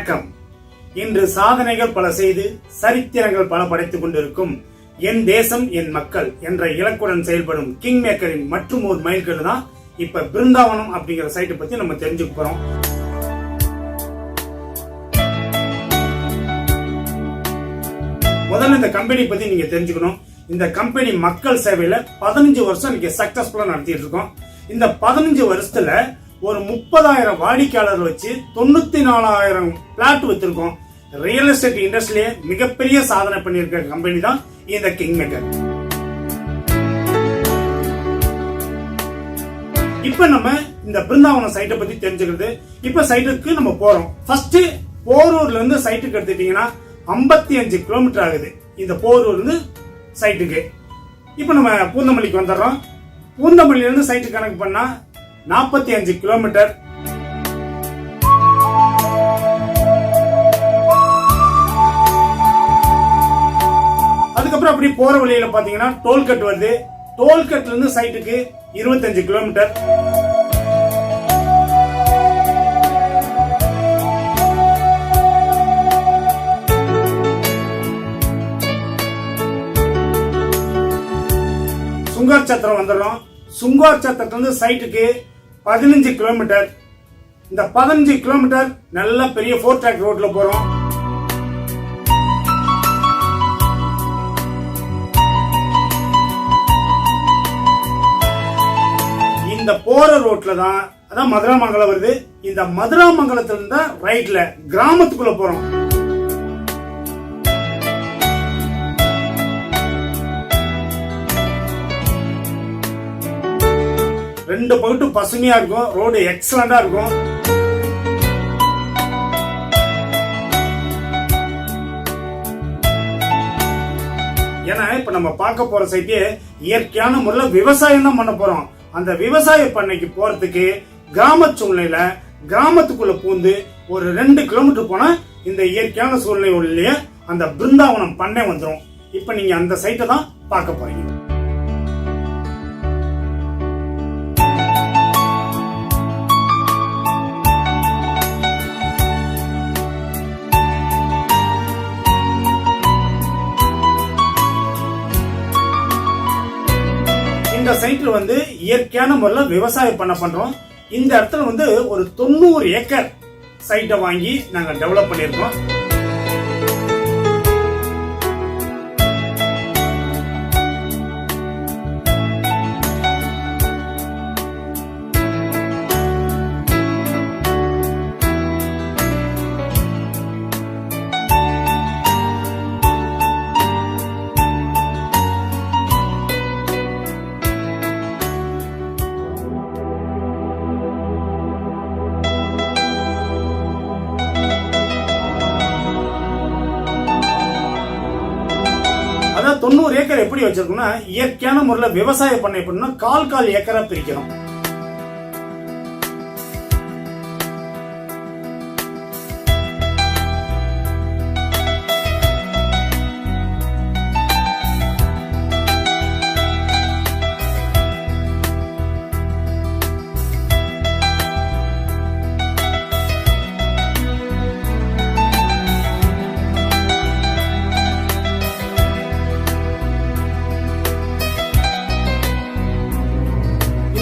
வணக்கம். இன்று சாதனைகள் பல செய்து சரித்திரங்கள் பல படைத்துக் கொண்டிருக்கும் என் தேசம் என் மக்கள் என்ற இலக்குடன் செயல்படும் கிங் மேக்கரின் மற்றும் ஒரு மைல்கல் தான் இப்ப பிருந்தாவனம் அப்படிங்கிற சைட்டை பத்தி நம்ம தெரிஞ்சுக்க போறோம். முதல்ல இந்த கம்பெனி பத்தி நீங்க தெரிஞ்சுக்கணும். இந்த கம்பெனி மக்கள் சேவையில 15 வருஷம் இன்னைக்கு சக்சஸ்ஃபுல்லா நடத்திட்டு இருக்கோம். இந்த 15 வருஷத்துல ஒரு 30,000 வாடிக்கையாளர் வச்சு 94,000 பிளாட் வச்சிருக்கோம். ரியல் எஸ்டேட் இண்டஸ்ட்ரியிலே மிகப்பெரிய சாதனை பண்ணியிருக்க கம்பெனி தான் இந்த கிங் மேக்கர். இப்ப நம்ம இந்த பிருந்தாவனம் சைட்டை பத்தி தெரிஞ்சுக்கிறது. இப்ப சைட்டுக்கு நம்ம போறோம். ஃபர்ஸ்ட் போரூர்ல இருந்து சைட்டுக்கு எடுத்துட்டீங்கன்னா 55 கிலோமீட்டர் ஆகுது இந்த போரூர்ல இருந்து சைட்டுக்கு. இப்ப நம்ம பூந்தமல்லிக்கு வந்துடுறோம். பூந்தமல்லியில இருந்து சைட்டு கணக்கு பண்ணா 45 கிலோமீட்டர். அதுக்கப்புறம் அப்படி போற வழியில பாத்தீங்கன்னா டோல்கட் வருது. டோல்கட்ல இருந்து சைட்டுக்கு 25 கிலோமீட்டர். சுங்கார் சத்திரம் வந்துடும். சுங்கார் சத்திரத்திலிருந்து சைட்டுக்கு 15 கிலோமீட்டர். இந்த 15 கிலோமீட்டர் நல்ல பெரிய 4 ட்ராக் ரோட்ல போறோம். இந்த போற ரோட்ல தான் அதான் மதுராமங்கலம் வருது. இந்த மதுராமங்கலத்துல இருந்தா ரைட்ல கிராமத்துக்குள்ள போறோம். ரெண்டு பக்கட்டும் பசுமையா இருக்கும். ரோடு எக்ஸலண்டா இருக்கும். ஏன்னா இப்ப நம்ம பார்க்க போற சைட்டே இயற்கையான முறையில விவசாயம் தான் பண்ண போறோம். அந்த விவசாய பண்ணைக்கு போறதுக்கு கிராம சூழ்நிலையில கிராமத்துக்குள்ள பூந்து ஒரு 2 கிலோமீட்டர் போனா இந்த இயற்கையான சூழ்நிலையிலேயே அந்த பிருந்தாவனம் பண்ணை வந்துடும். இப்ப நீங்க அந்த சைட்டை தான் பார்க்க போறீங்க. இந்த சைட்ல இயற்கையான முறையில் விவசாயம் பண்ண பண்றோம். இந்த இடத்துல ஒரு 90 ஏக்கர் சைட்டை வாங்கி நாங்க டெவலப் பண்ணிருக்கோம். அதான் 90 ஏக்கர் எப்படி வச்சிருக்கோம்னா இயற்கையான முறையில விவசாயம் பண்ண எப்படின்னா கால் ஏக்கரா பிரிக்கிறோம்.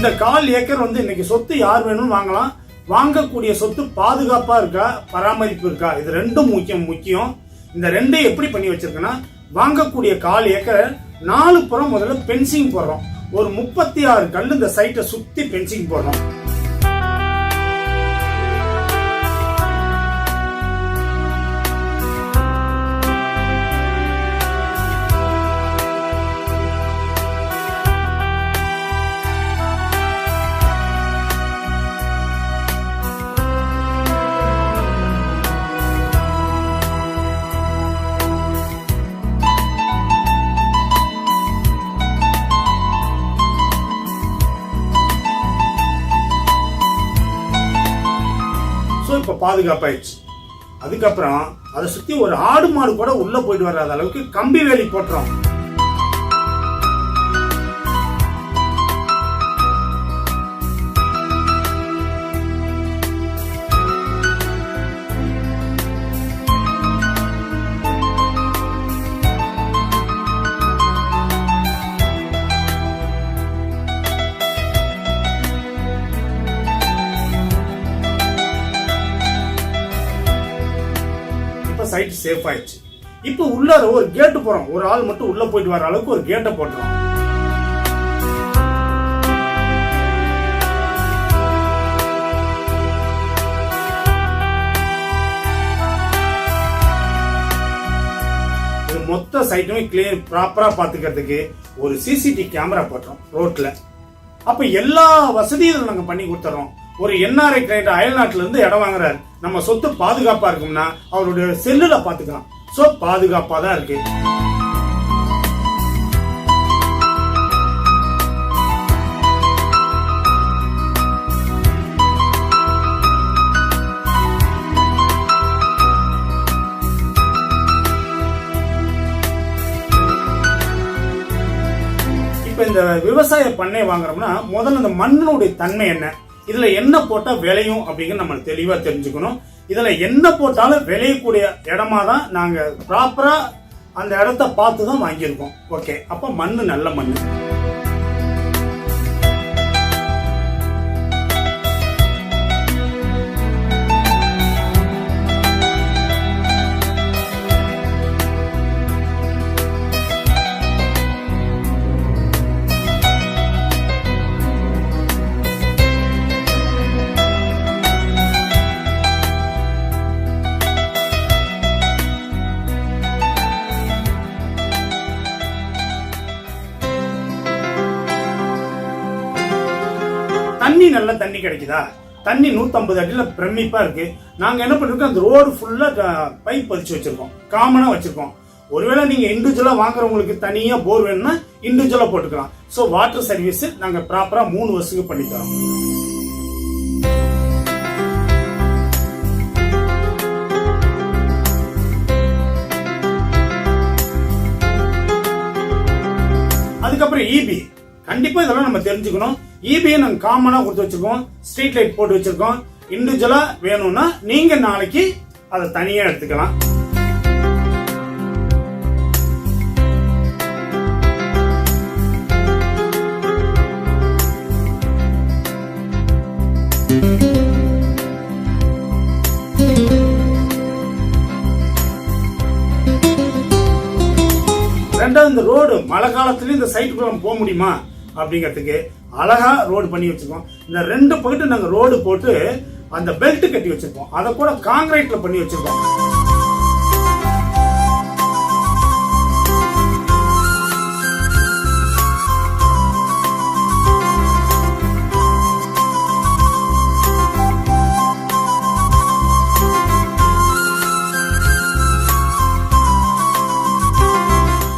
இந்த 1/4 ஏக்கர் இன்னைக்கு சொத்து யார் வேணும் வாங்கலாம். வாங்கக்கூடிய சொத்து பாதுகாப்பா இருக்கா, பராமரிப்பு இருக்கா, இது ரெண்டும் முக்கியம். இந்த ரெண்டையும் எப்படி பண்ணி வச்சிருக்கேன்னா வாங்கக்கூடிய 1/4 ஏக்கர் 4 புறம் முதல்ல பென்சிங் போடுறோம். ஒரு 36 கல் இந்த சைட்டை சுத்தி பென்சிங் போடுறோம். இப்ப பாதுகாப்பாயிடுச்சு. அதுக்கப்புறம் அதை சுத்தி ஒரு ஆடு மாடு கூட உள்ள போயிட்டு வராத அளவுக்கு கம்பி வேலி போட்டுறோம். சைட் சேஃப் ஆயிடுச்சு. இப்போ உள்ளார ஒரு கேட்டு போறோம், ஒரு ஆள் மட்டும் உள்ள போயிட்டு வர அளவுக்கு ஒரு கேட்டை போட்டுறோம். மொத்த சைட்டுமே கிளியர் ப்ராப்பரா பாத்துக்கிறதுக்கு ஒரு சிசிடிவி கேமரா போட்டோம் ரோட்ல. அப்ப எல்லா வசதியும் நாங்க பண்ணி கொடுத்துறோம். ஒரு என்ஆர்ஐ கிளைண்ட் அயல்நாட்டுல இருந்து இடம் வாங்குறாரு, நம்ம சொத்து பாதுகாப்பா இருக்கும்னா அவருடைய செல்லுல பாத்துக்கலாம். சோ பாதுகாப்பா தான் இருக்கு. இந்த விவசாய பண்ணை வாங்குறோம்னா முதல்ல இந்த மண்ணுடைய தன்மை என்ன, இதுல என்ன போட்டா விளையும் அப்படிங்கிற நம்ம தெளிவா தெரிஞ்சுக்கணும். இதுல என்ன போட்டாலும் விளையக்கூடிய இடமா தான் நாங்க ப்ராப்பரா அந்த இடத்த பார்த்து தான் வாங்கியிருக்கோம். ஓகே, அப்ப மண்ணு நல்ல மண்ணு. தண்ணி நல்ல தண்ணி கிடைக்குதா? தண்ணி 150 அடியில பிரமிப்பா இருக்கு. நாங்க என்ன பண்ணிருக்கோம், அந்த ரோடு ஃபுல்லா பைப் பதிச்சு வச்சிருக்கோம், காமனா வச்சிருக்கோம். ஒருவேளை நீங்க இண்டிவிஜுவலா வாங்குறவங்களுக்கு தனியா போர் வேணும்னா இண்டிவிஜுவலா போட்டுக்கலாம். சோ வாட்டர் சர்வீஸ் நாங்க ப்ராப்பரா 3 வருஷத்துக்கு பண்ணி தரோம். அதுக்கப்புறம் இபி கண்டிப்பா இதெல்லாம் நம்ம தெரிஞ்சுக்கணும். இபியை நாங்க காமனா கொடுத்து வச்சிருக்கோம், ஸ்ட்ரீட் லைட் போட்டு வச்சிருக்கோம். இண்டிவிஜுவலா வேணும்னா நீங்க நாளைக்கு அதை தனியா எடுத்துக்கலாம். ரெண்டாவது, இந்த ரோடு மழை காலத்துலயும் இந்த சைட்டுக்குள்ள போக முடியுமா அப்படிங்கிறதுக்கு அழகா ரோடு பண்ணி வச்சிருக்கோம். இந்த 2 பக்கத்து நாங்க ரோடு போட்டு அந்த பெல்ட் கட்டி வச்சிருக்கோம். அதை கூட காங்கிரீட்ல பண்ணி வச்சிருக்கோம்.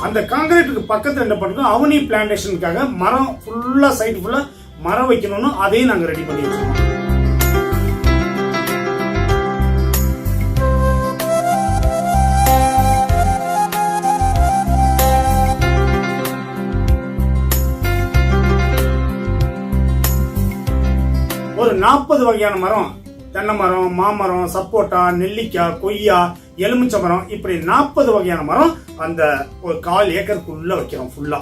அந்த காங்கிரீட்டுக்கு பக்கத்துல என்ன பண்றோம், அவனி பிளான்டேஷனுக்காக மரம் ஃபுல்லா சைடு ஃபுல்லா மரம் வைக்கணும்னு அதையும் நாங்க ரெடி பண்ணி வச்சிருக்கோம். ஒரு 40 வகையான மரம், தென்னை மரம், மாமரம், சப்போட்டா, நெல்லிக்காய், கொய்யா, எலுமிச்சை மரம், இப்படி 40 வகையான மரம் அந்த ஒரு 1/4 ஏக்கருக்குள்ள வைக்கிறோம் ஃபுல்லா.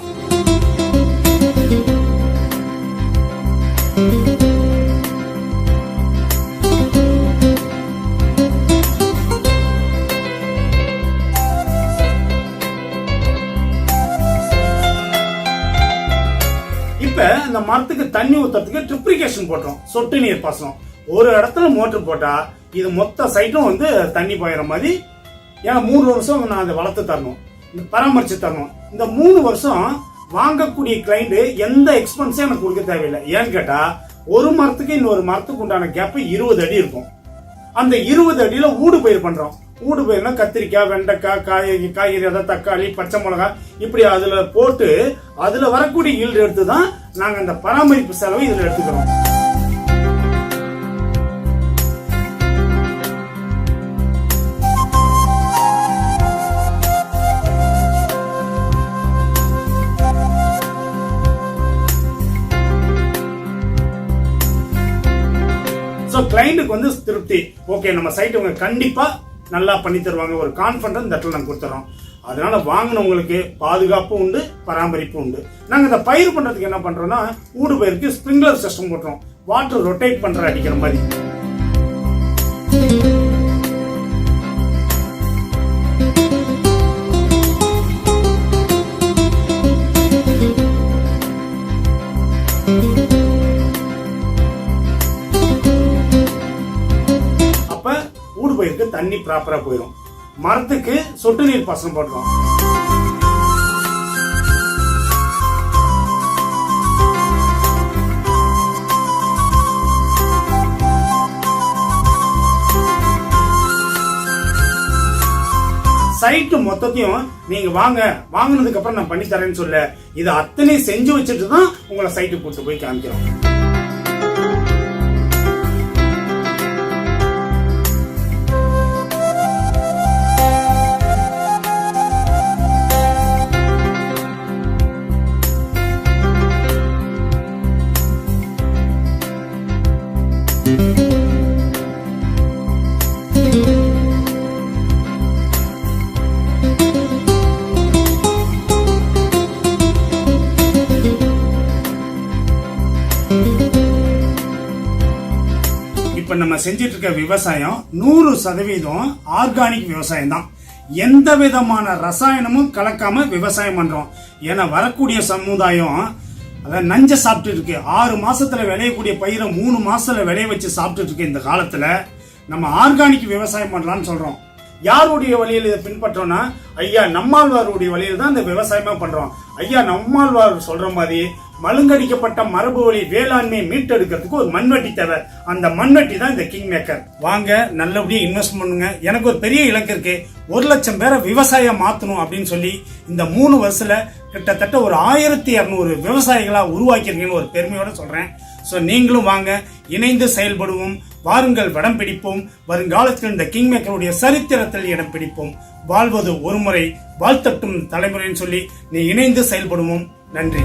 இப்ப இந்த மரத்துக்கு தண்ணி ஊத்துறதுக்கு ட்ரிப்ளிகேஷன் போட்டோம், சொட்டு நீர் பாசனம். ஒரு இடத்துல மோட்டர் போட்டா இது மொத்த சைட்டும் வந்து தண்ணி பாயிற மாதிரி. ஏன்னா 3 வருஷம் நான் அதை வளர்த்து தரணும், பராமரிச்சு தரணும். இந்த 3 வருஷம் வாங்கக்கூடிய கிளைண்ட் எந்த எக்ஸ்பென்ஸும் எனக்கு கொடுக்க தேவையில்லை. ஏன்னு கேட்டா ஒரு மரத்துக்கு இன்னொரு மரத்துக்கு உண்டான கேப் 20 அடி இருக்கும். அந்த 20 அடியில ஊடு பயிர் பண்றோம். ஊடு பயிர்னா கத்திரிக்காய், வெண்டைக்காய், காய்கறி, அதாவது தக்காளி, பச்சை மிளகாய், இப்படி அதுல போட்டு அதுல வரக்கூடிய ஈல்டு எடுத்து தான் நாங்க அந்த பராமரிப்பு செலவை இதுல எடுத்துக்கிறோம். கிளைண்ட்டுக்கு வந்து திருப்தி, ஓகே நம்ம சைட் அவங்க கண்டிப்பா நல்லா பண்ணி தருவாங்க, ஒரு கான்ஃபிடன்ஸ் இந்த இடத்துல நாங்க கொடுத்துறோம். அதனால வாங்கினவங்களுக்கு பாதுகாப்பு உண்டு, பராமரிப்பு உண்டு. நாங்க இந்த பயிர் பண்றதுக்கு என்ன பண்றோம்னா, ஊடு பயிருக்கு ஸ்பிரிங்க்லர் சிஸ்டம் போட்டுறோம், வாட்டர் ரொட்டேட் பண்ற அடிக்கிற மாதிரி. பயிருக்கு தண்ணி ப்ராப்பரா போயிடும். மரத்துக்கு சொட்டு நீர் பாசனம் போடுறோம். சைட்டு மொத்தத்தையும் நீங்க வாங்கினதுக்கு அப்புறம் நான் பண்ணி தரேன்னு சொல்ல, இதை அத்தனை செஞ்சு வச்சுட்டு தான் உங்களை சைட்டு கூட்டு போய் காமிக்கிறோம். இப்ப நம்ம செஞ்சிட்டு இருக்க விவசாயம் 100% ஆர்கானிக் விவசாயம் தான். எந்த விதமான ரசாயனமும் கலக்காம விவசாயம் பண்றோம். ஏன்னா வரக்கூடிய சமுதாயம் அதான் நஞ்ச சாப்பிட்டு இருக்கு. 6 மாசத்துல விளையக்கூடிய பயிரை 3 மாசத்துல விளைய வச்சு சாப்பிட்டு இருக்கு. இந்த காலத்துல நம்ம ஆர்கானிக் விவசாயம் பண்ணலாம்னு சொல்றோம். யாருடைய வழியில் இதை பின்பற்றோம்னா, ஐயா நம்மாழ்வாருடைய வழியில் தான் இந்த விவசாயமா பண்றோம். ஐயா நம்மாழ்வார் சொல்ற மாதிரி மழுங்கடிக்கப்பட்ட மரபு வழி வேளாண்மையை மீட்டெடுக்கிறதுக்கு ஒரு மண்வெட்டி தேவை. அந்த மண்வெட்டி தான் இந்த கிங் மேக்கர். வாங்க நல்லபடியா இன்வெஸ்ட் பண்ணுங்க. எனக்கு ஒரு பெரிய இலக்கு இருக்கு. 1 லட்சம் பேரை விவசாயம் மாத்தணும் அப்படின்னு சொல்லி இந்த 3 வருஷத்துல கிட்டத்தட்ட ஒரு 1200 விவசாயிகளா உருவாக்கிருக்கீங்கன்னு ஒரு பெருமையோட சொல்றேன். சோ நீங்களும் வாங்க, இணைந்து செயல்படுவோம். வாருங்கள், வடம் பிடிப்போம். வருங்காலத்தில் இந்த கிங் மேக்கருடைய சரித்திரத்தில் இடம் பிடிப்போம். வாழ்வது ஒரு முறை, வாழ்த்தட்டும் தலைமுறைன்னு சொல்லி நீ இணைந்து செயல்படுவோம். நன்றி.